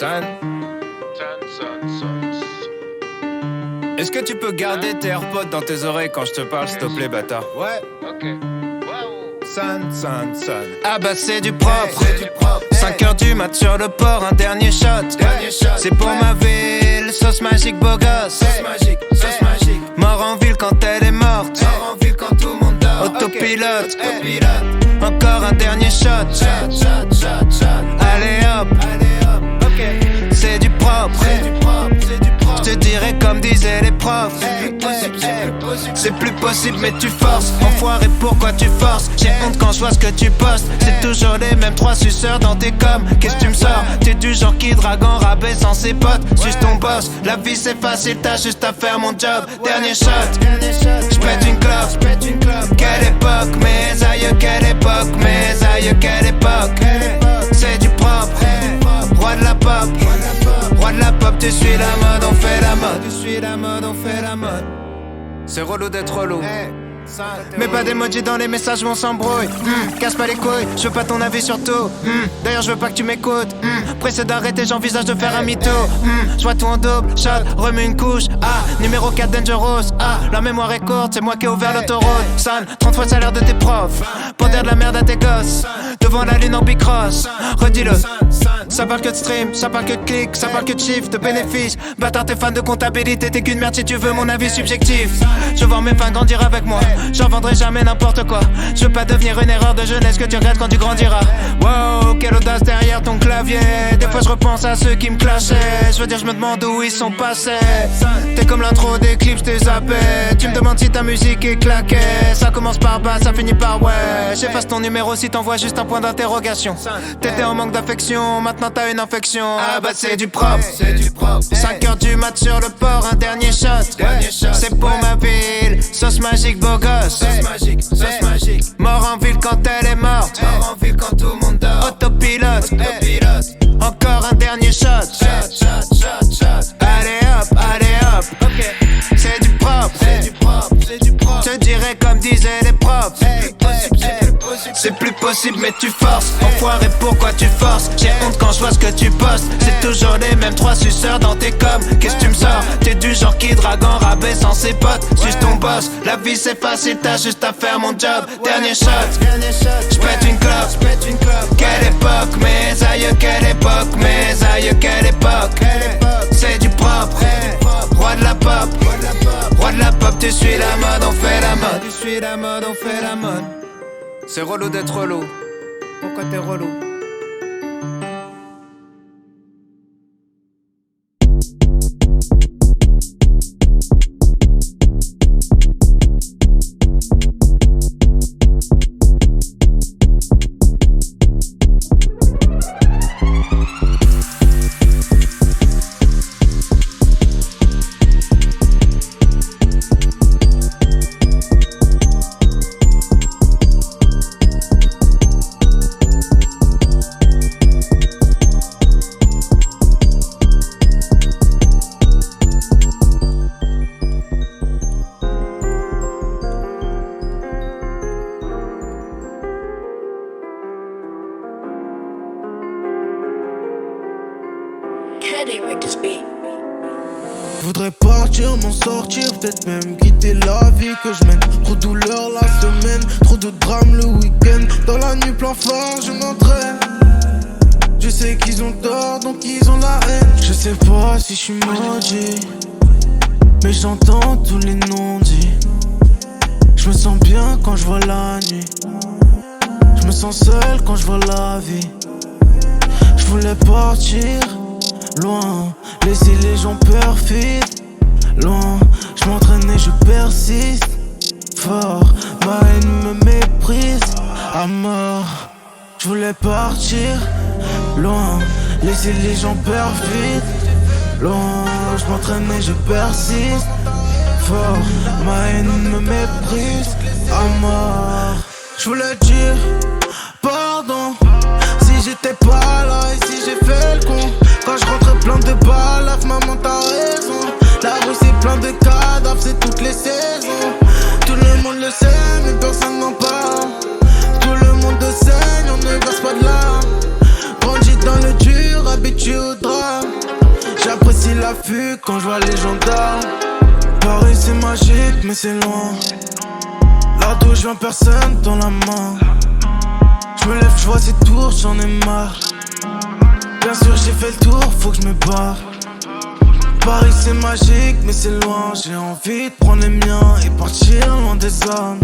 San. Est-ce que tu peux garder tes AirPods dans tes oreilles quand je te parle, s'il te plaît, bâtard? Ouais. Ok. San. Ah bah c'est du propre. 5h du mat sur le port, un dernier shot. C'est pour ma ville, sauce magique, beau gosse. Sauce magique. Mort en ville quand elle est morte. Mort en ville quand tout le monde dort. Autopilote. Encore un dernier shot. Allez hop. C'est du propre. Je te dirais comme disaient les profs. C'est plus possible mais tu forces. Enfoiré, pourquoi tu forces? J'ai honte quand je vois ce que tu postes. C'est toujours les mêmes 3 suceurs dans tes coms. Qu'est-ce que tu me sors? T'es du genre qui drague en rabais sans ses potes. Suce ton boss, la vie c'est facile, t'as juste à faire mon job. Dernier shot, j'pète une clope. Quelle époque, mes aïeux, quelle époque, mes aïeux, quelle époque. C'est du propre, roi de la pop. Roi de la pop, tu suis la mode, on fait la mode. Tu suis la mode, on fait la mode. C'est relou d'être relou. Mets pas d'emoji dans les messages, on s'embrouille. Casse pas les couilles, je veux pas ton avis sur tout. D'ailleurs, je veux pas que tu m'écoutes. Pressé d'arrêter, j'envisage de faire un mytho. Je vois tout en double, shot, remue une couche. Ah, numéro 4 Dangerous. Ah, la mémoire est courte, c'est moi qui ai ouvert l'autoroute. San, 30 fois le salaire de tes profs. Pour dire de la merde à tes gosses. Devant la lune en bicross. Redis-le. Ça parle que de stream, ça parle que de clics, ça parle que de chiffres, de bénéfices. Bâtard, t'es fan de comptabilité, t'es qu'une merde si tu veux mon avis subjectif. Je vois mes fans grandir avec moi. J'en vendrai jamais n'importe quoi. Je veux pas devenir une erreur de jeunesse que tu regrettes quand tu grandiras. Wow, quelle audace derrière ton clavier. Des fois je repense à ceux qui me clashaient. Je veux dire je me demande où ils sont passés. T'es comme l'intro des clips, je t'ai zappé. Tu me demandes si ta musique est claquée. Ça commence par bas, ça finit par ouais. J'efface ton numéro si t'envoies juste un point d'interrogation. T'étais en manque d'affection, maintenant t'as une infection. Ah bah c'est du propre. 5h du mat sur le port, un dernier shot. C'est pour ma ville, sauce magique, beau gosse. Sauce magique. Mort en ville quand elle est morte. Mort en ville quand tout le monde dort. Autopilote. Encore un dernier shot. Allez hop. C'est du propre. Je dirais comme disaient les profs. C'est plus possible mais tu forces. Enfoiré, pourquoi tu forces? J'ai honte quand je vois ce que tu postes. C'est toujours les mêmes 3 suceurs dans tes coms. Qu'est-ce que tu me sors? T'es du genre qui drague en rabais sans ses potes. Suce ton boss, la vie c'est facile, t'as juste à faire mon job. Dernier shot, j'pète une clope. Quelle époque, mes aïeux, quelle époque, mes aïeux, quelle époque. C'est du propre, roi de la pop. Roi de la pop, tu suis la mode, on fait la mode. Tu suis la mode, on fait la mode. C'est relou d'être relou. Pourquoi t'es relou? Voudrais partir, m'en sortir, peut-être même quitter la vie que je mène. Trop de douleur la semaine, trop de drames le week-end. Dans la nuit plein phare, je m'entraîne. Je sais qu'ils ont tort, donc ils ont la haine. Je sais pas si je suis maudit, mais j'entends tous les non-dits. Je me sens bien quand je vois la nuit. Je me sens seul quand je vois la vie. Je voulais partir loin, laisser les gens perfides loin. Je m'entraîne et je persiste fort. Ma haine me méprise à mort. Je voulais partir loin, laisser les gens perfides loin. Je m'entraîne et je persiste fort. Ma haine me méprise à mort. Je voulais dire pardon si j'étais pas là et si j'ai fait le con. Quand je rentrais plein de balles, maman t'as raison. La rue c'est plein de cadavres, c'est toutes les saisons. Tout le monde le sait mais personne n'en parle. Tout le monde saigne, on ne verse pas de larmes. Grandi dans le dur, habitué au drame. l'affût quand je vois les gendarmes. Paris c'est magique mais c'est loin. Là d'où je viens personne dans la main. Je me lève, je vois ces tours, j'en ai marre. Bien sûr j'ai fait le tour, faut que je me barre. Paris c'est magique mais c'est loin. J'ai envie de prendre les miens et partir loin des hommes.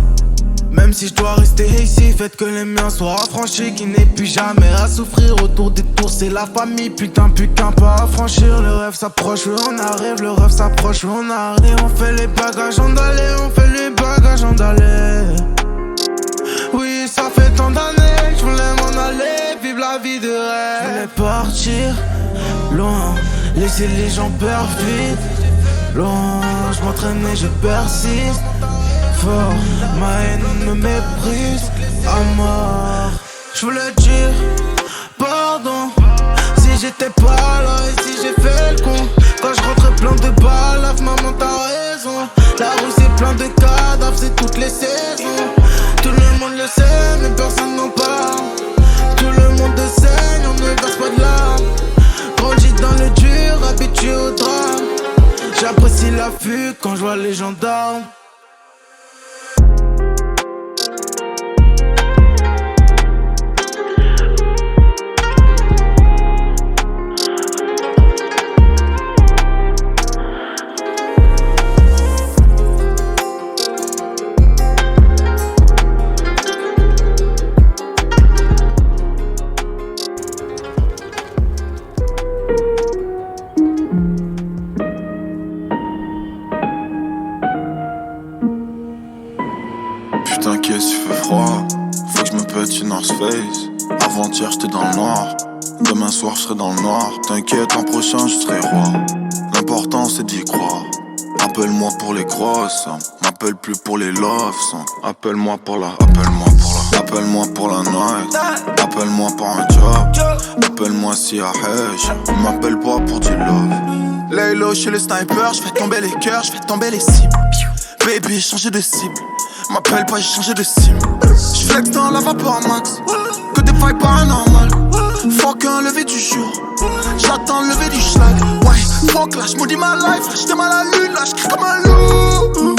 Même si je dois rester ici, faites que les miens soient affranchis. Qui n'est plus jamais à souffrir autour des tours, c'est la famille. Putain, plus qu'un pas à franchir. Le rêve s'approche, oui on arrive. Le rêve s'approche, oui on arrive. Et on fait les bagages en d'aller, on fait les bagages en d'aller. Oui, ça fait tant d'années que je voulais m'en aller, vivre la vie de rêve. Je voulais partir loin, laisser les gens perdre vite. Loin, je m'entraîne et je persiste. Fort, ma haine me méprise à mort. Je voulais dire pardon si j'étais pas là et si j'ai fait le con. Quand je rentrais plein de balles, maman t'as raison. La rue c'est plein de cadavres, c'est toutes les saisons. Tout le monde le sait mais personne n'en parle. Tout le monde saigne, on ne verse pas de larmes. Grandi dans le dur, habitué au drame. J'apprécie l'affût quand je vois les gendarmes. Avant-hier j'étais dans le noir, demain soir je serai dans le noir. T'inquiète, l'an prochain je serai roi. L'important c'est d'y croire. Appelle-moi pour les grosses, m'appelle plus pour les love songs. Appelle-moi pour la night. Appelle-moi pour un job. Appelle-moi si à Hedge. M'appelle pas pour du love. Laylo, je suis le sniper, je fais tomber les cœurs, je fais tomber les cibles. Baby, j'ai changé de cible. M'appelle pas, j'ai changé de cible. J'flex dans la vapeur à max. Que des failles paranormales. Fuck un lever du jour. J'attends le lever du schlag. Ouais, fuck là, j'maudis ma life. Là, j'étais mal à la lune, là, j'crie comme un loup.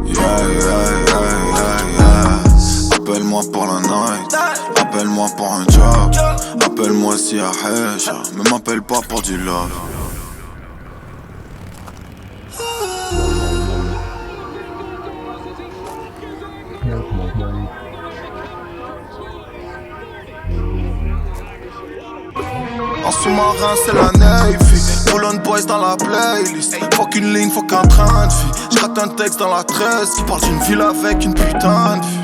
Yeah. Appelle-moi pour la night. Appelle-moi pour un job. Appelle-moi si à Hedge. Mais m'appelle pas pour du love. En sous-marin c'est la Navy. Boulogne Boys dans la playlist. Fuck une ligne, fuck un train de vie. J'rate un texte dans la 13 qui parle d'une ville avec une putain de vie.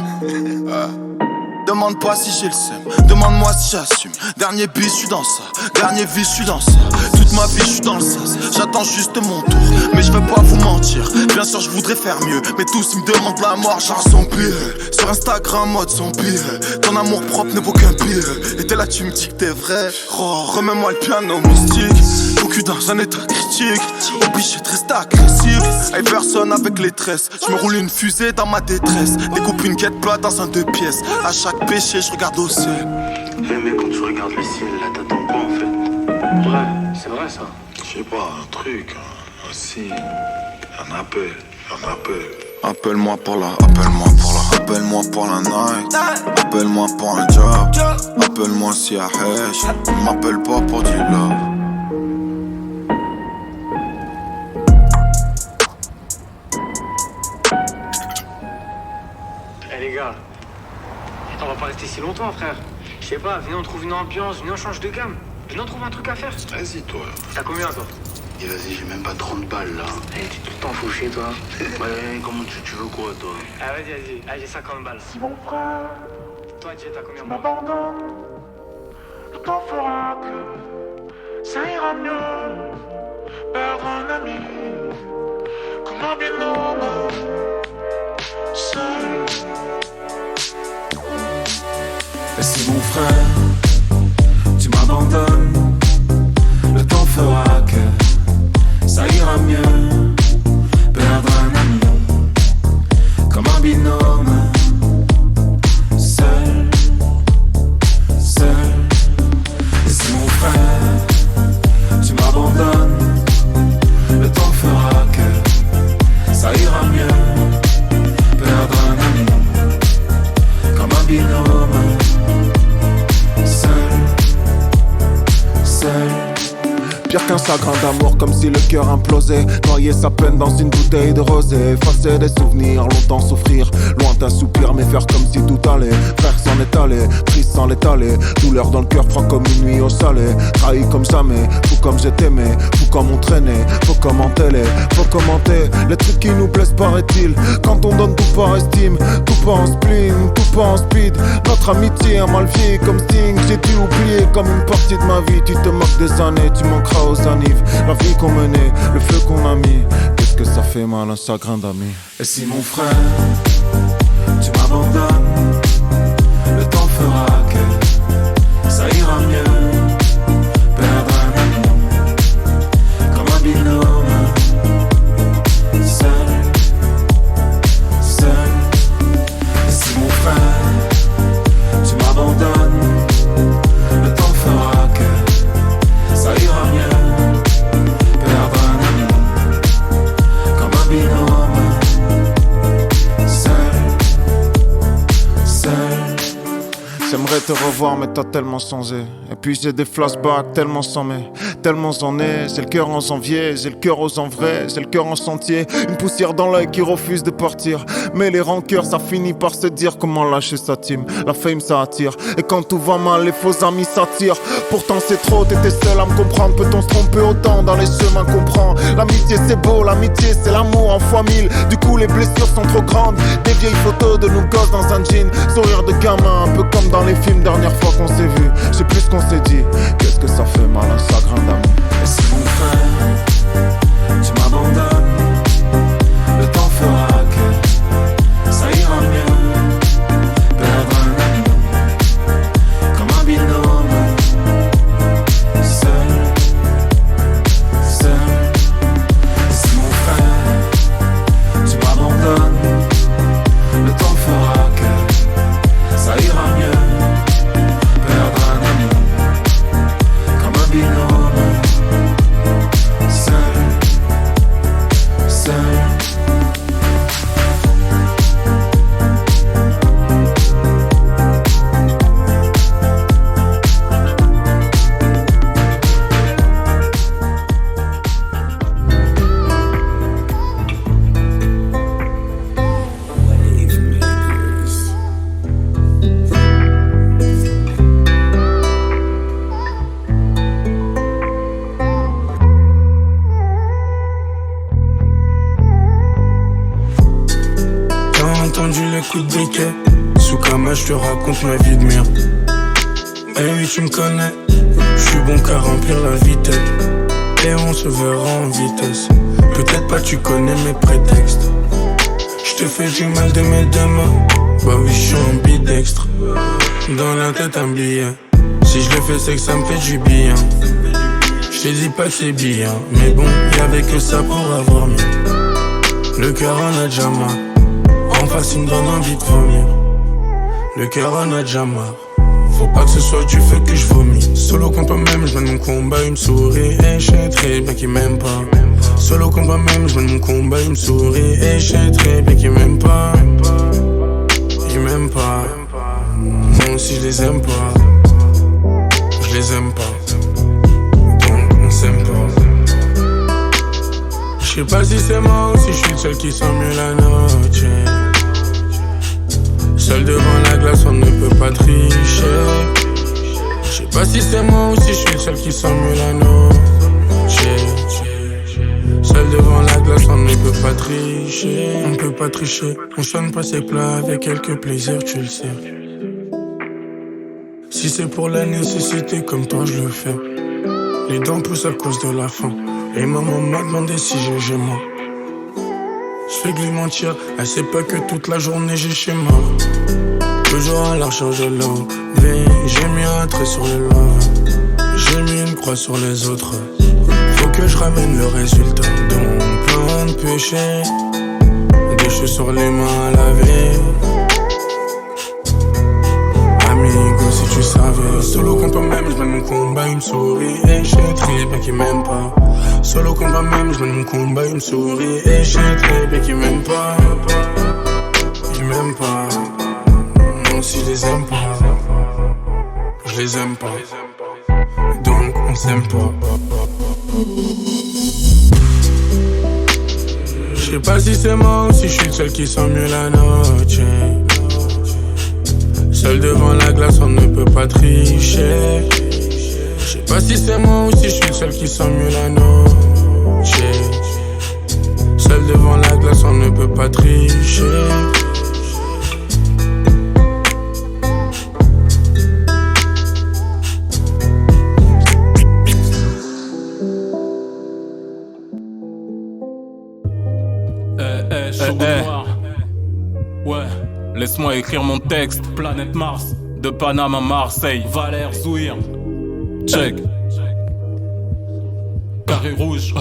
Demande pas si j'ai le seum, demande-moi si j'assume. Dernier bis, j'suis dans ça, dernier vice, j'suis dans ça. Toute ma vie, j'suis dans le sas, j'attends juste mon tour. Mais j'vais pas vous mentir, bien sûr j'voudrais faire mieux. Mais tous ils me demandent la mort, genre son pire. Sur Instagram, mode son pire. Ton amour propre ne vaut qu'un pire. Et t'es là, tu me dis que t'es vrai. Oh, remets-moi le piano mystique. Mon cul dans un état critique. Obligé de rester agressif. Hey, personne avec les tresses. J'me roule une fusée dans ma détresse. Découpe une quête plate dans un 2 pièces. À chaque péché, je regarde au ciel. Mais quand tu regardes le ciel, là t'attends quoi en fait? Vrai, c'est vrai ça. Je sais pas, un truc, un signe, un appel. Appelle-moi pour la night. Appelle-moi pour un job. Appelle-moi si à Hedge. M'appelle pas pour du love. Eh les gars, on va pas rester si longtemps frère. Je sais pas, venez on trouve une ambiance, venez on change de gamme. Venez on trouve un truc à faire. Vas-y toi. T'as combien toi? Et vas-y, j'ai même pas 30 balles là. Eh, t'es tout le temps fauché toi. Ouais, comment tu veux quoi toi? Ah vas-y, ah, j'ai 50 balles. Si mon frère Toi Dieu, t'as combien? m'abandonne, le temps fera que ça ira mieux. Perdre un ami, comme un binôme, seul. Et si mon frère, tu m'abandonnes, le temps fera que ça ira mieux. Perdre un ami, comme un binôme, seul. Et si mon frère, tu m'abandonnes, Pire qu'un chagrin d'amour, comme si le cœur implosait. Noyer sa peine dans une bouteille de rosé. Effacer des souvenirs, longtemps souffrir. Lointain soupir, mais faire comme si tout allait. Frère s'en est allé, triste sans l'étaler. Douleur dans le cœur, froid comme une nuit au chalet. Trahi comme jamais, fou comme j'ai aimé. Fou comme on traînait, faut commenter faut commenter les trucs qui nous blessent paraît-il. Quand on donne tout par estime, tout pas en spleen, tout pas en speed. Notre amitié a mal vieilli comme Sting. J'ai dû oublier comme une partie de ma vie. Tu te moques des années, tu manqueras aux annives. La vie qu'on menait, le feu qu'on a mis. Qu'est-ce que ça fait mal un chagrin d'amis. Et si mon frère, tu m'abandonnes, le temps fera que ça ira mieux. Perdre un ami comme un binôme. Seul. Et si mon frère, tu m'abandonnes, le temps fera que ça ira mieux. Perdre un ami comme un binôme. Seul. J'aimerais te revoir mais t'as tellement changé. Et puis j'ai des flashbacks tellement sans mais tellement j'en ai. J'ai le cœur en janvier, j'ai le cœur aux gens vrais. J'ai le cœur en chantier, une poussière dans l'œil qui refuse de partir. Mais les rancœurs ça finit par se dire comment lâcher sa team. La fame ça attire, et quand tout va mal les faux amis s'attirent. Pourtant c'est trop, t'étais seul à me comprendre. Peut-on se tromper autant dans les chemins qu'on prend? L'amitié c'est beau, l'amitié c'est l'amour en fois mille. Du coup les blessures sont trop grandes. Des vieilles photos de nous gosses dans un jean. Sourire de gamin, un peu comme dans les films. Dernière fois qu'on s'est vu, je sais plus ce qu'on s'est dit. Qu'est-ce que ça fait mal un chagrin d'amour. Et si mon frère, tu m'abandonnes, le temps fera que ça ira mieux. Perdre un ami comme un binôme. Seul. Et si mon frère, tu m'abandonnes, le temps fera que ça ira mieux. Perdre un ami comme un binôme. Seul. T'as entendu les coups de briquet? Sous Kama, je te raconte ma vie de merde. Eh oui, tu me connais, je suis bon qu'à remplir la vitesse. Et on se verra en vitesse. Peut-être pas, tu connais mes prétextes. Je te fais du mal de mes deux mains. Bah oui, je suis ambidextre. Dans la tête un billet. Si je le fais, c'est que ça me fait du bien. Je te dis pas que c'est bien, mais bon, y'avait que ça pour avoir mieux. Le cœur en a déjà marre. En face, il me donne envie de vomir. Le cœur en a déjà marre. Faut pas que ce soit du fait que je vomis. Solo contre moi-même, je mène mon combat, il me sourit. Et je sais très bien qu'il m'aime pas. Solo contre moi-même, je mène mon combat, il me sourit. Et je sais très bien qu'il m'aime pas. Il m'aime pas. Moi aussi je les aime pas. Je les aime pas. Donc on s'aime pas. Je sais pas si c'est moi ou si je suis le seul qui sent mieux la noche. Seul devant la glace, on ne peut pas tricher. Je sais pas si c'est moi ou si je suis le seul qui sent mieux la noche. Seul devant la glace, on ne peut pas tricher. On ne peut pas tricher, on sonne pas ses plats avec quelques plaisirs, tu le sais. Si c'est pour la nécessité, comme toi je le fais. Les dents poussent à cause de la faim. Et maman m'a demandé si j'ai gémé. Je fais que lui mentir, elle sait pas que toute la journée j'ai schéma. Toujours à la recherche de l'eau. J'ai mis un trait sur le love. J'ai mis une croix sur les autres. Faut que je ramène le résultat. Donc plein de péchés, des cheveux sur les mains à laver. Amigo, si tu savais. Solo contre moi-même, je mène mon combat, il me sourit. Et je sais très bien qu'il m'aime pas. Solo contre moi-même, je mène mon combat, il me sourit. Et je sais très bien qu'il m'aime pas. Il m'aime pas. Moi aussi je les aime pas. Je les aime pas. Donc on s'aime pas. Je sais pas si c'est moi ou si je suis le seul qui sent mieux la noche. Seul devant la glace, on ne peut pas tricher. Je sais pas si c'est moi ou si je suis le seul qui sent mieux la noche. Seul devant la glace, on ne peut pas tricher. Ouais, laisse-moi écrire mon texte. Planète Mars, de Paname à Marseille. Valère Zouir, check. Carré rouge,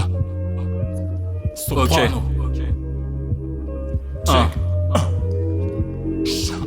soprano. Check.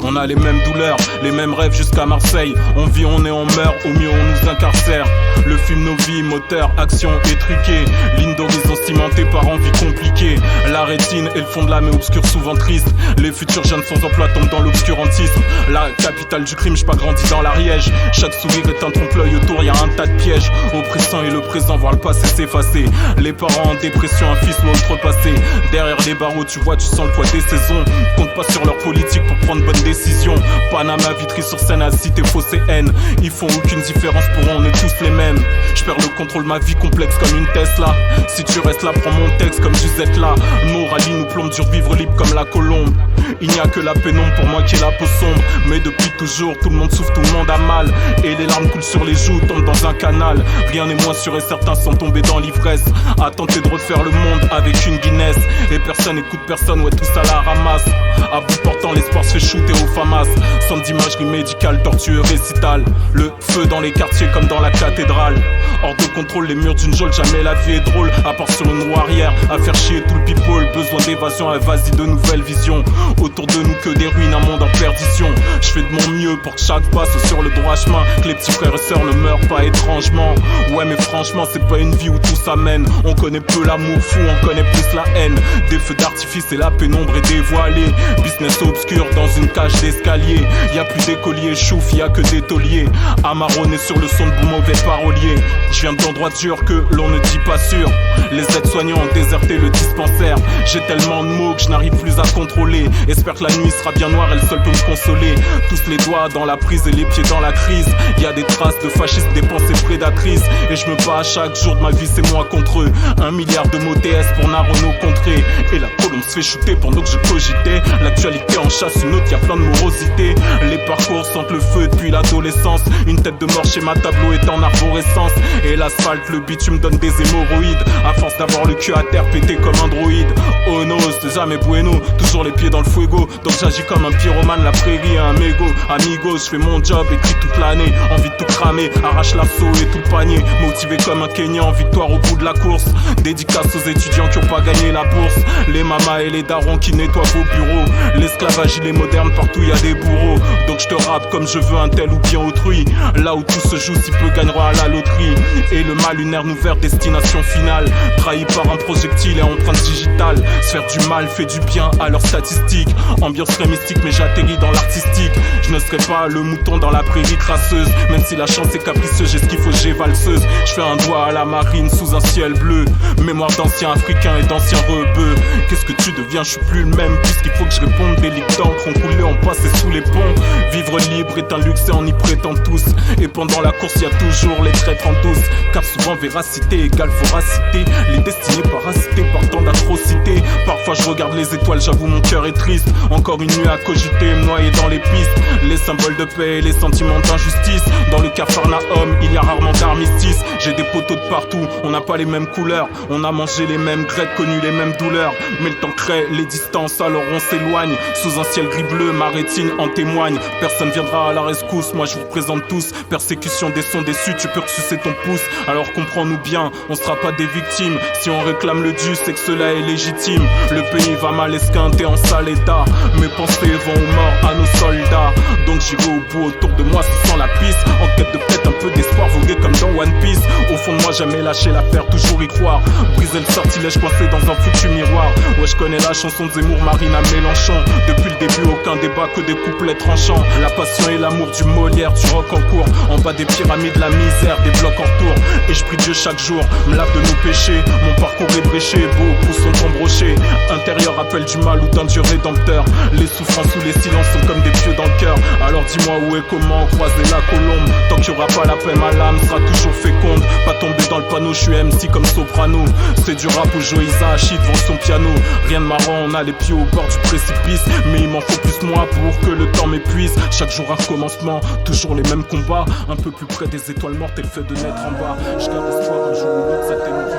On a les mêmes douleurs, les mêmes rêves jusqu'à Marseille. On vit, on est, on meurt, au mieux on nous incarcère. Le film, nos vies, moteur, action étriquée. Ligne d'horizon cimentée par envie compliquée. La rétine et le fond de l'âme est obscur, souvent triste. Les futurs jeunes sans emploi tombent dans l'obscurantisme. La capitale du crime, j'ai pas grandi dans l'Ariège. Chaque sourire est un trompe-l'œil, autour y a un tas de pièges. Oppressant et le présent, voir le passé s'effacer. Les parents en dépression, un fils doit outrepassé. Derrière les barreaux, tu vois, tu sens le poids des saisons. Compte pas sur leur politique pour prendre bonne décision. Panama, Vitry-sur-Seine, à cité fausse et haine. Ils font aucune différence, pour eux on est tous les mêmes. Je perds le contrôle, ma vie complexe comme une Tesla. Si tu restes là, prends mon texte comme du Z-là. Moralie nous plombe, dur vivre libre comme la colombe. Il n'y a que la pénombre pour moi qui est la peau sombre. Mais depuis toujours, tout le monde souffre, tout le monde a mal. Et les larmes coulent sur les joues, tombent dans un canal. Rien n'est moins sûr et certain sans tomber dans l'ivresse. À tenter de refaire le monde avec une Guinness. Et personne écoute personne, ouais tout ça la ramasse. À bout portant, l'espoir se fait shooter au FAMAS. Centre d'imagerie médicale, tortue récitale. Le feu dans les quartiers comme dans la cathédrale. Hors de contrôle, les murs d'une geôle, jamais la vie est drôle. À part sur une roue arrière, à faire chier tout le people. Besoin d'évasion, vas-y de nouvelles visions. Autour de nous que des ruines, un monde en perdition. Je fais de mon mieux pour que chaque passe sur le droit chemin. Que les petits frères et sœurs ne meurent pas étrangement. Ouais mais franchement c'est pas une vie où tout s'amène. On connaît peu l'amour fou, on connaît plus la haine. Des feux d'artifice et la pénombre est dévoilée. Business obscur dans une cage d'escalier. Y'a plus d'écoliers chouf, y'a que des tauliers. Amarronné sur le son de vous mauvais paroliers. Je viens d'endroits durs que l'on ne dit pas sûr. Les aides-soignants ont déserté le dispensaire. J'ai tellement de mots que je n'arrive plus à contrôler. Espère que la nuit sera bien noire, elle seule peut me consoler. Tous les doigts dans la prise et les pieds dans la crise. Y'a des traces de fascistes, des pensées prédatrices. Et je me bats à chaque jour de ma vie, c'est moi contre eux. 1 milliard de mots TS pour Narono contré. Et la colombe se fait shooter pendant que je cogitais. L'actualité en chasse une autre, y'a plein de morosité. Les parcours sentent le feu depuis l'adolescence. Une tête de mort chez ma tableau est en arborescence. Et l'asphalte, le bitume donne des hémorroïdes. À force d'avoir le cul à terre pété comme un droïde. Oh no, c'est jamais bueno, toujours les pieds dans le fuego. Donc j'agis comme un pyromane, la prairie un mégot. Amigo, je fais mon job, écrit toute l'année. Envie de tout cramer, arrache l'assaut et tout le panier. Motivé comme un Kenyan, victoire au bout de la course. Dédicace aux étudiants qui ont pas gagné la bourse. Les mamas et les darons qui nettoient vos bureaux. L'esclavage il est moderne, partout y a des bourreaux. Donc je te rappe comme je veux un tel ou bien autrui. Là où tout se joue, si peu gagnera à la loterie. Et le mal, une ère ouverte, destination finale. Trahi par un projectile et empreinte digitale. Se faire du mal fait du bien à leurs statistiques. Ambiance très mystique mais j'atterris dans l'artistique. Je ne serai pas le mouton dans la prairie crasseuse. Même si la chance est capricieuse, j'ai ce qu'il faut, j'ai valseuse. Je fais un doigt à la marine sous un ciel bleu. Mémoire d'anciens africains et d'anciens rebeux. Qu'est-ce que tu deviens, je suis plus le même. Puisqu'il faut que je réponde, des ligues d'encre ont coulé, on passait sous les ponts. Vivre libre est un luxe et on y prétend tous. Et pendant la course y a toujours les traîtres en douce. Car souvent véracité égale voracité. Les destinés parasités par tant d'atrocités. Parfois je regarde les étoiles, j'avoue mon cœur est triste. Encore une nuit à cogiter, me noyer dans les pistes. Les symboles de paix et les sentiments d'injustice. Dans le Capharnaüm, il y a rarement d'armistice. J'ai des poteaux de partout, on n'a pas les mêmes couleurs. On a mangé les mêmes grecs, connu les mêmes douleurs. Mais le temps crée les distances, alors on s'éloigne. Sous un ciel gris bleu, ma rétine en témoigne. Personne viendra à la rescousse, moi je vous représente tous. Persécution des sons déçus, tu peux sucer ton pouce. Alors comprends-nous bien, on sera pas des victimes. Si on réclame le dû, c'est que cela est légitime. Le pays va mal esquinté en sale état. Mes pensées vont aux morts à nos soldats. Donc j'y vais au bout, autour de moi ce sent la piste. En quête de peut-être un peu d'espoir, voguer comme dans One Piece. Au fond de moi jamais lâcher l'affaire, toujours y croire. Briser le sortilège coincé dans un foutu miroir. Ouais je connais la chanson de Zemmour, Marine à Mélenchon. Depuis le début aucun débat que des couplets tranchants. La passion et l'amour du Molière, du rock en cours. En bas des pyramides la misère, des blocs en retour. et je prie Dieu chaque jour, me lave de nos péchés. Mon parcours est bréché, beaucoup sont embrochés. Intérieur appelle du mal ou d'un Dieu rédempteur. Les souffrances ou les silences sont comme des pieux dans le cœur. Alors dis-moi où et comment croiser la colombe. Tant qu'il y aura pas la paix, ma lame sera toujours féconde. Pas tomber dans le panneau, je suis MC comme soprano. C'est du rap où Joe Hisaishi devant son piano. Rien de marrant, on a les pieds au bord du précipice. Mais il m'en faut plus moi pour que le temps m'épuise. Chaque jour un recommencement, toujours les mêmes combats. Un peu plus près des étoiles mortes et le fait de naître en bas. Je garde espoir un jour ou l'autre, cette émotion.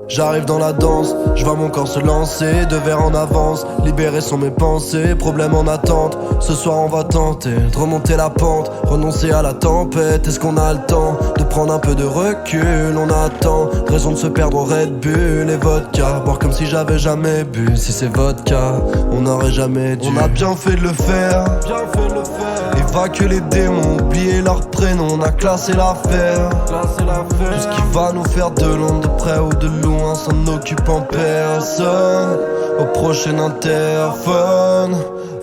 J'arrive dans la danse, je vois mon corps se lancer, 2 verres en avance, libérés sont mes pensées, problème en attente. Ce soir on va tenter de remonter la pente, renoncer à la tempête. Est-ce qu'on a le temps de prendre un peu de recul? On attend, raison de se perdre au Red Bull et vodka, boire comme si j'avais jamais bu. Si c'est vodka, on n'aurait jamais dû. On a bien fait de le faire, évacuer les démons, oublier leur prénom. On a classé l'affaire, tout ce qui va nous faire de l'ombre, de près ou de loin, s'en occupant personne. Au prochain interphone,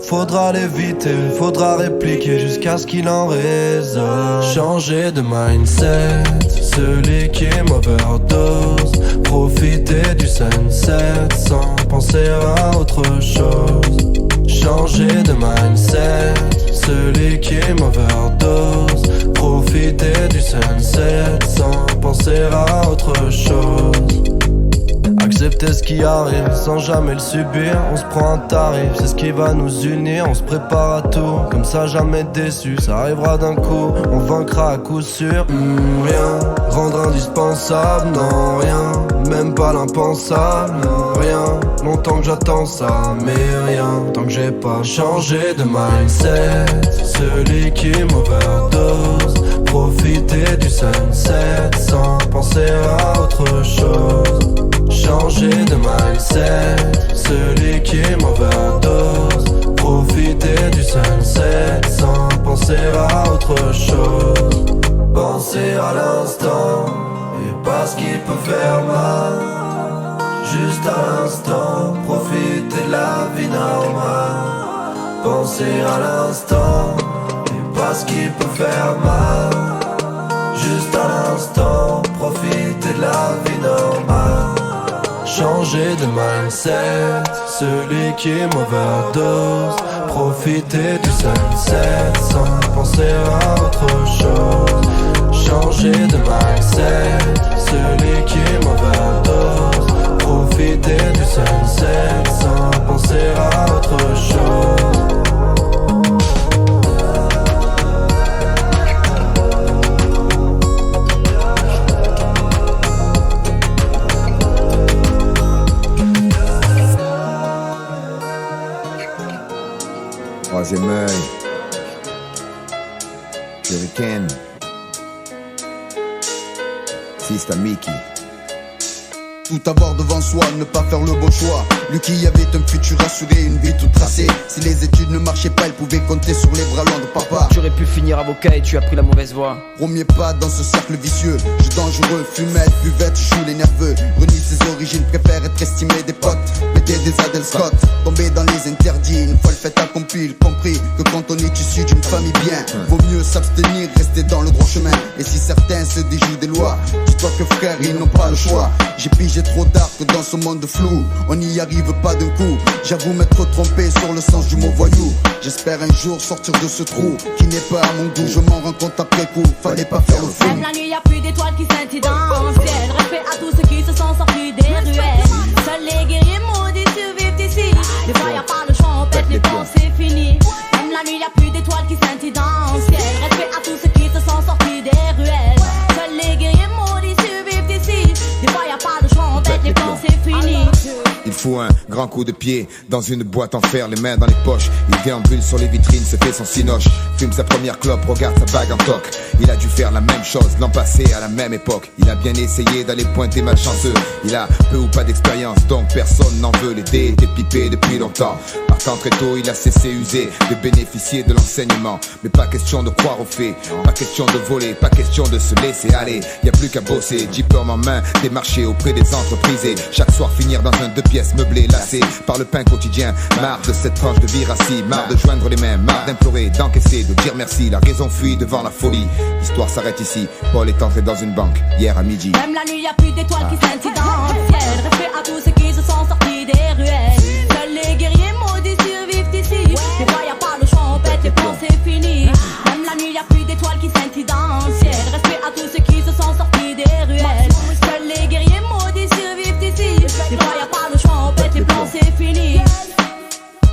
faudra l'éviter, faudra répliquer jusqu'à ce qu'il en résonne. Changer de mindset, celui qui m'overdose, profiter du sunset sans penser à autre chose. Changer de mindset, celui qui m'overdose, profiter du sunset sans penser à autre chose. Accepter ce qui arrive sans jamais le subir. On se prend un tarif, c'est ce qui va nous unir. On se prépare à tout, comme ça jamais déçu. Ça arrivera d'un coup, on vaincra à coup sûr. Rien, rendre indispensable, non rien. Même pas l'impensable, rien. Longtemps que j'attends ça, mais rien. Tant que j'ai pas changé de mindset, celui qui m'overdose, profiter du sunset sans penser à autre chose. Changer de mindset, celui qui m'overdose, profiter du sunset sans penser à autre chose. Penser à l'instant et pas ce qui peut faire mal. Juste à l'instant, profiter de la vie normale. Penser à l'instant et pas ce qui peut faire mal. Juste à l'instant, profiter de la vie normale. Changer de mindset, celui qui m'overdose, profiter du sunset sans penser à autre chose. Changer de mindset, celui qui m'overdose, profiter du sunset sans penser à autre chose. Troisième œil, Shuriken, Sista Mickey. Tout avoir devant soi, ne pas faire le bon choix. Lui qui avait un futur assuré, une vie toute tracée. Si les études ne marchaient pas, il pouvait compter sur les bras longs de papa. Tu aurais pu finir avocat et tu as pris la mauvaise voie. Premier pas dans ce cercle vicieux, jeu dangereux, fumette, buvette, joue les nerveux. Renie ses origines, préfère être estimé des potes. Péter des Adel Scott, tomber dans les interdits. Une fois le fait accompli, il compris que quand on est issu d'une famille bien, vaut mieux s'abstenir, rester dans le droit chemin. Et si certains se déjouent des lois, dis-toi que frère, ils n'ont pas le choix. J'ai pigé trop tard que dans ce monde flou, on n'y arrive pas d'un coup. J'avoue m'être trompé sur le sens du mot voyou. J'espère un jour sortir de ce trou qui n'est pas à mon goût. Je m'en rends compte après coup, fallait pas faire le fou. Même la nuit y'a plus d'étoiles qui scintillent dans le ciel. Respect à tous ceux qui se sont sortis des ruelles. Seuls les guerriers maudits survivent ici. Des fois y'a pas le choix, on pète les plombs, c'est fini. Même la nuit y'a plus d'étoiles qui scintillent dans le ciel. Respect à tous ceux qui se sont sortis des ruelles. Seuls les guerriers maudits survivent ici. Des fois y'a pas le choix, on pète les plombs, c'est fini. Il faut un grand coup de pied dans une boîte en fer, les mains dans les poches. Il déambule sur les vitrines, se fait son cinoche. Fume sa première clope, regarde sa bague en toc. Il a dû faire la même chose l'an passé à la même époque. Il a bien essayé d'aller pointer malchanceux. Il a peu ou pas d'expérience, donc personne n'en veut. Les dés étaient pipés depuis longtemps. Partant très tôt, il a cessé usé de bénéficier de l'enseignement. Mais pas question de croire aux faits, pas question de voler, pas question de se laisser aller. Y a plus qu'à bosser, diplôme en main, démarcher auprès des entreprises et chaque soir finir dans un 2 pièces meublé, lassé par le pain quotidien. Marre de cette tranche de vie rassis, marre de joindre les mains, marre d'implorer, d'encaisser, de dire merci. La raison fuit devant la folie. L'histoire s'arrête ici. Paul est entré dans une banque hier à midi. Même la nuit, y a plus d'étoiles qui scintillent dans le ciel. Respect à tous ceux qui se sont sortis des ruelles. Seuls les guerriers maudits survivent ici. Des fois, y a pas le choix, on pète les plombs, c'est fini. Même la nuit, y a plus d'étoiles qui scintillent dans le ciel. Respect à tous ceux qui se sont sortis des ruelles. Seuls les guerriers maudits survivent ici. Des fois, y a pas le choix, on pète les plombs, c'est fini.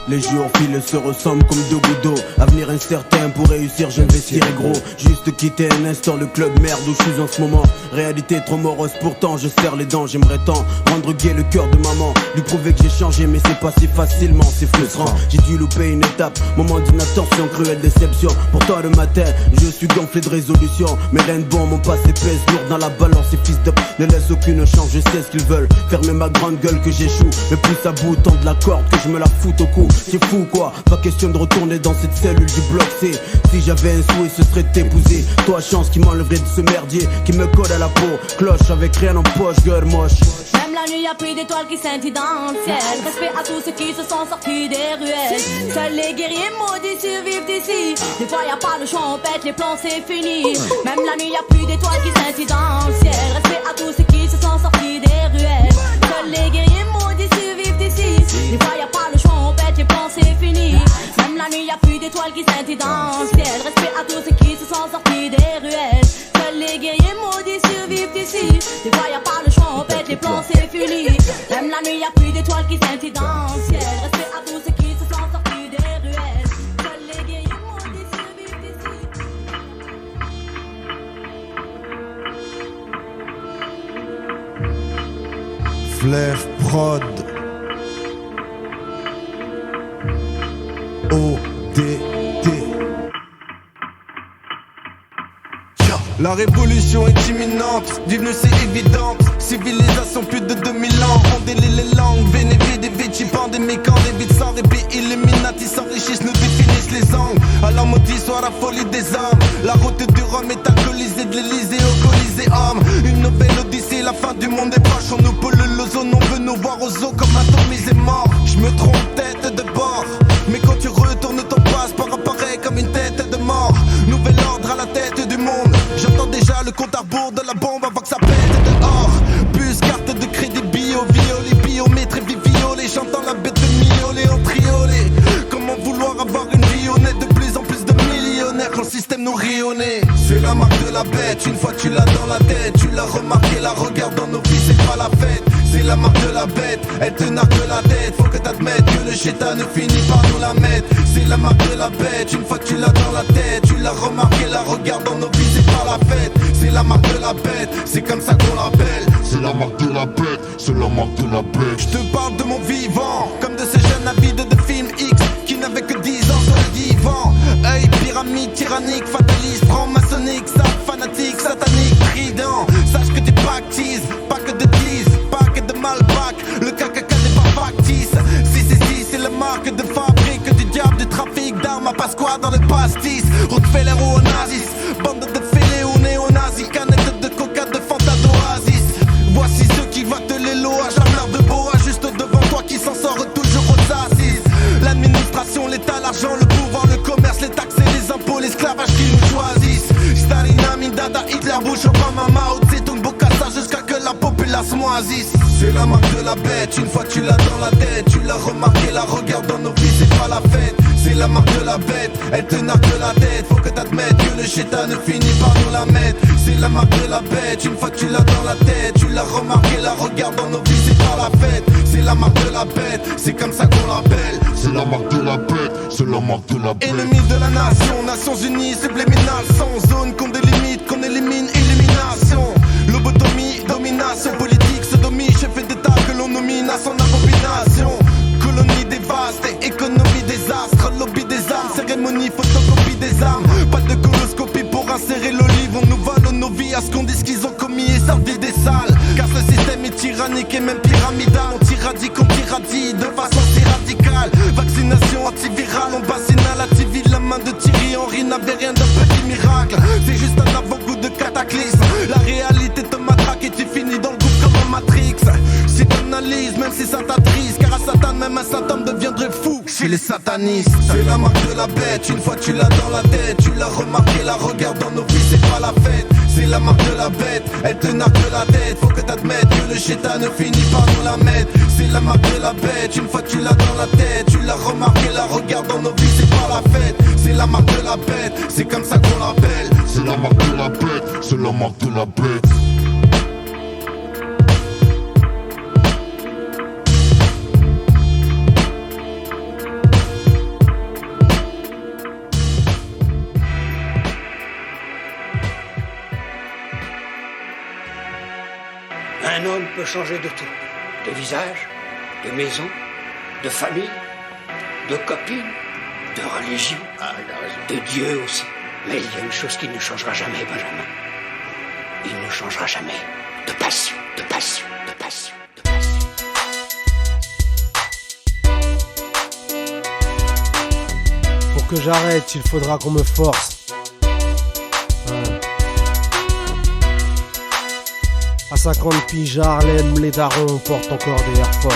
Les jours filent se ressemblent comme deux gouttes d'eau. Avenir incertain, pour réussir j'investirai gros. Juste quitter un instant le club merde où je suis en ce moment. Réalité trop morose, pourtant je serre les dents. J'aimerais tant rendre gai le cœur de maman, lui prouver que j'ai changé, mais c'est pas si facilement, c'est frustrant. J'ai dû louper une étape, moment d'inattention, cruelle déception. Pourtant le matin, je suis gonflé de résolution. Mais rien de bon, mon passé pèse lourd dans la balance. Ces fils d'up ne laissent aucune chance, je sais ce qu'ils veulent. Fermer ma grande gueule que j'échoue, mais plus à bout, tant de la corde que je me la foute au cou. C'est fou quoi, pas question de retourner dans cette cellule du bloc C. Si j'avais un souhait ce serait t'épouser. Toi chance qui m'enlèverait de ce merdier qui me colle à la peau. Cloche avec rien en poche, gueule moche. Même la nuit, y a plus d'étoiles qui scintillent dans le ciel. Respect à tous ceux qui se sont sortis des ruelles. Seuls les guerriers maudits survivent ici. Des fois, y a pas le choix, on pète les plombs, c'est fini. Même la nuit, y a plus d'étoiles qui scintillent dans le ciel. Respect à tous ceux qui se sont sortis des ruelles. Seuls les guerriers maudits survivent ici. Des fois, y a pas le choix, on pète les plombs, c'est fini. Même la nuit, y a plus d'étoiles qui scintillent dans le ciel. Respect à tous ceux qui se sont sortis des ruelles. Seuls les guerriers maudits survivent ici. Des fois, y a pas le choix, on pète les plombs, c'est fini. Même la nuit, y a plus d'étoiles qui scintillent dans le ciel. Respect à tous ceux qui se sont sortis des ruelles. Seuls les guerriers maudits survivent ici. Flair Prod ODD. La révolution est imminente, bienvenue c'est évidente. Civilisation plus de 2000 ans, on délie les langues. Vénévé des vici, pandémie, quand des vides sans répit. Illuminati s'enrichissent, nous définissent les angles. Alors maudit soit la folie des âmes. La route du Rhum est alcoolisée, de l'Elysée au Coliséum. Une nouvelle odyssée, la fin du monde est proche. On nous pollue l'ozone, on veut nous voir aux eaux comme atomisés morts. Je me trompe tête de bord, mais quand tu retournes ton passeport apparaît comme une tête de mort. Nouvel ordre à la tête du monde. J'entends déjà le compte à rebours de la bombe avant que ça pète dehors. Plus carte de crédit bio, violet, biométrie, violet. J'entends la bête de miauler en triolet. Comment vouloir avoir une vie honnête? De plus en plus de millionnaires quand le système nous rit au nez. C'est la marque de la bête, une fois tu l'as dans la tête. Tu l'as remarqué, la regarde dans nos vies, c'est pas la fête. C'est la marque de la bête, elle te nargue la tête. Faut que t'admettes que le chétan ne finit par nous la mettre. C'est la marque de la bête, une fois que tu l'as dans la tête. Tu l'as remarqué, la regarde dans nos vies, c'est pas la fête. C'est la marque de la bête, c'est comme ça qu'on l'appelle. C'est la marque de la bête, c'est la marque de la bête. Je te parle de mon vivant, comme de ces jeunes avides de films X qui n'avaient que 10 ans sur le divan. Œil pyramide, tyrannique, fataliste, franc-maçonnique, fanatique, satanique, trident. Sache que tu baptises, pas que de tease, pas que de malbac. Le caca n'est pas factice. Si, c'est la marque de fabrique du diable, du trafic d'armes à Pasqua dans le pastis. Rockefeller ou Onassis, bande de fêlés ou néo-nazis, canette de coca, de Fanta d'Oasis. Voici ceux qui votent les lois, j'armeur de boa juste devant toi qui s'en sort toujours aux assises. L'administration, l'état, l'argent, le pouvoir, le commerce, les taxes et les impôts, l'esclavage qui nous choisissent. Staline, Amin, Dada, Hitler, Bush, Obama, Mao Tse-tung, Bokassa jusqu'à que la populace moisisse. C'est la marque de la bête, une fois que tu l'as dans la tête. Tu l'as remarqué, la regarde dans nos vies, c'est pas la fête. C'est la marque de la bête, elle te nargue la tête. Faut que t'admettes que le chétan ne finit par nous la mettre. C'est la marque de la bête, une fois que tu l'as dans la tête. Tu l'as remarqué, la regarde dans nos vies, c'est pas la fête. C'est la marque de la bête, c'est comme ça qu'on l'appelle. C'est la marque de la bête, c'est la marque de la bête. Ennemi de la nation, Nations Unies, subliminal, sans zone qu'on délimite, qu'on élimine, élimination. Lobotomie, domination politique, sodomie, chef d'état que l'on nomine à son abomination. Colonie dévastée, économie désastre, lobby des armes, cérémonie, photocopie des armes. Pas de coloscopie pour insérer l'olive, on nous vole nos vies à ce qu'on dit ce qu'ils ont commis et sorti des salles. Car ce système est tyrannique et même pyramidal. On t'irradie, qu'on t'irradie de façon si radicale. Vaccination C'est juste un avant-goût de cataclysme. La réalité te matraque et tu finis dans le groupe comme en Matrix. Si t'analyses, même si ça t'attriste, car à Satan même un saint homme deviendrait fou. Chez les satanistes, c'est la marque de la bête. Une fois tu l'as dans la tête, tu l'as remarqué, la regarde dans nos vies, c'est pas la fête. C'est la marque de la bête, elle te nargue la tête. Faut que t'admettes que le chétan ne finit par nous la mettre. C'est la marque de la bête, une fois tu l'as dans la tête, tu l'as remarqué, la regarde dans nos vies, c'est pas la fête. C'est la marque de la bête, c'est comme ça qu'on l'appelle. C'est la marque de la bête, c'est la marque de la bête. Un homme peut changer de tout. De visage, de maison, de famille, de copine, de religion, de Dieu aussi. Mais il y a une chose qui ne changera jamais, Benjamin. Il ne changera jamais de passion, de passion, de passion, de passion. Pour que j'arrête, il faudra qu'on me force. À 50 piges à Harlem, les darons portent encore des Air Force.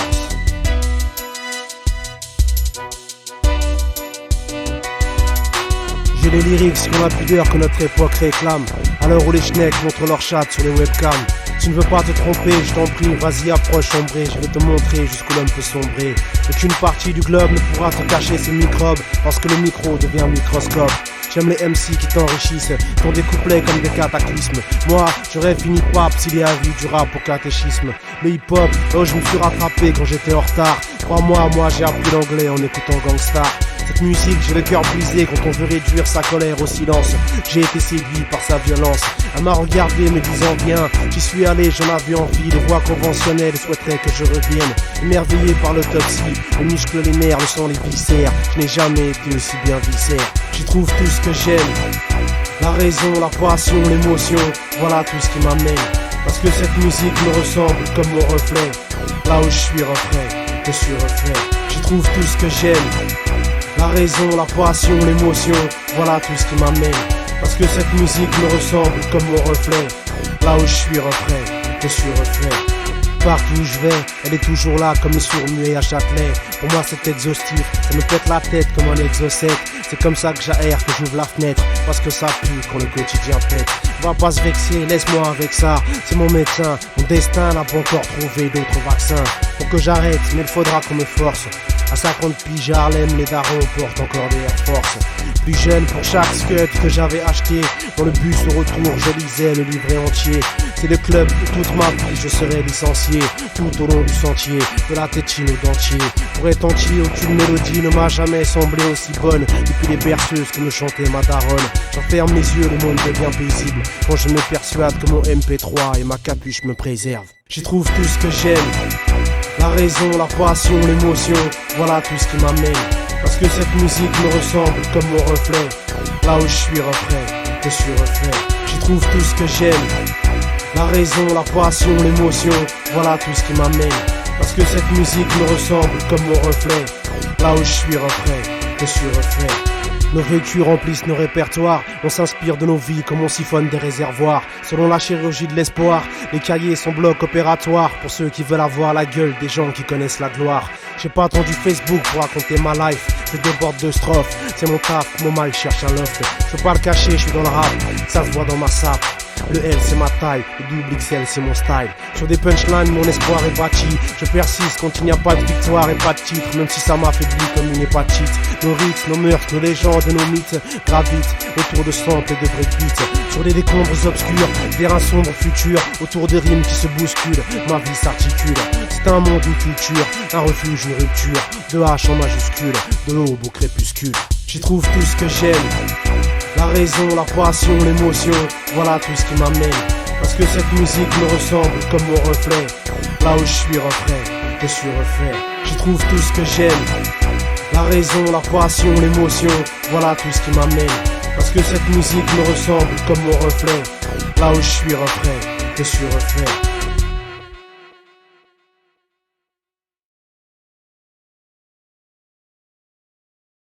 J'ai les lyrics qu'on a pudeur que notre époque réclame. À l'heure où les schnecks montrent leur chat sur les webcams. Tu ne veux pas te tromper, je t'en prie, vas-y approche sombré. Je vais te montrer jusqu'où l'homme peut sombrer. Aucune partie du globe ne pourra te cacher ces microbes, parce que le micro devient un microscope. J'aime les MC qui t'enrichissent, qui ont des couplets comme des cataclysmes. Moi, j'aurais fini pape s'il y a eu du rap au catéchisme. Le hip-hop, oh je me suis rattrapé quand j'étais en retard. Crois-moi, moi j'ai appris l'anglais en écoutant Gangstar. Cette musique, j'ai le cœur brisé quand on veut réduire sa colère au silence. J'ai été séduit par sa violence. Elle m'a regardé me disant viens. J'y suis allé, j'en avais envie. Les voix conventionnelles souhaiteraient que je revienne. Émerveillé par l'autopsie, les muscles, les nerfs, le sang, les viscères. Je n'ai jamais été aussi bien viscère. J'y trouve tout ce que j'aime. La raison, la passion, l'émotion. Voilà tout ce qui m'amène. Parce que cette musique me ressemble comme mon reflet. Là où je suis reflet, je suis reflet. J'y trouve tout ce que j'aime. La raison, la passion, l'émotion, voilà tout ce qui m'amène. Parce que cette musique me ressemble comme mon reflet. Là où je suis reflet, je suis reflet. Partout où je vais, elle est toujours là comme le sourd-muet à Châtelet. Pour moi c'est exhaustif, ça me pète la tête comme un exocète. C'est comme ça que j'aère, que j'ouvre la fenêtre. Parce que ça pue quand le quotidien pète. Va pas se vexer, laisse-moi avec ça. C'est mon médecin, mon destin n'a pas encore trouvé d'autres vaccins. Pour que j'arrête, mais il faudra qu'on me force. À 50 piges à Harlem, les darons portent encore des Air Force. Plus jeune, pour chaque scud que j'avais acheté, dans le bus au retour, je lisais le livret entier. C'est le club où toute ma vie je serai licencié. Tout au long du sentier, de la tétine au dentier. Pour être entier, aucune mélodie ne m'a jamais semblé aussi bonne. Depuis les berceuses que me chantait ma daronne. J'en ferme les yeux, le monde devient paisible. Quand je me persuade que mon MP3 et ma capuche me préservent. J'y trouve tout ce que j'aime. La raison, la passion, l'émotion, voilà tout ce qui m'amène. Parce que cette musique me ressemble comme mon reflet. Là où je suis reflet, je suis reflet. J'y trouve tout ce que j'aime. La raison, la passion, l'émotion, voilà tout ce qui m'amène. Parce que cette musique me ressemble comme mon reflet. Là où je suis reflet, je suis reflet. Nos vécus remplissent nos répertoires. On s'inspire de nos vies comme on siphonne des réservoirs. Selon la chirurgie de l'espoir, les cahiers sont blocs opératoires pour ceux qui veulent avoir la gueule des gens qui connaissent la gloire. J'ai pas attendu Facebook pour raconter ma life. Je déborde de strophes, c'est mon taf, mon mal cherche un loft. Je peux pas le cacher, je suis dans le rap, ça se voit dans ma sape. Le L c'est ma taille, le double XL c'est mon style. Sur des punchlines mon espoir est bâti. Je persiste quand il n'y a pas de victoire et pas de titre. Même si ça m'affaiblit comme une hépatite. Nos rites, nos meurtres, nos légendes et nos mythes gravitent autour de samples et de breakbeats. Sur des décombres obscurs, vers un sombre futur. Autour de rimes qui se bousculent, ma vie s'articule. C'est un monde, une culture, un refuge, une rupture. De H en majuscule, de l'aube au crépuscule. J'y trouve tout ce que j'aime. La raison, la passion, l'émotion, voilà tout ce qui m'amène. Parce que cette musique me ressemble comme mon reflet. Là où je suis reflet, je suis reflet. J'y trouve tout ce que j'aime. La raison, la passion, l'émotion, voilà tout ce qui m'amène. Parce que cette musique me ressemble comme mon reflet. Là où je suis reflet, je suis reflet.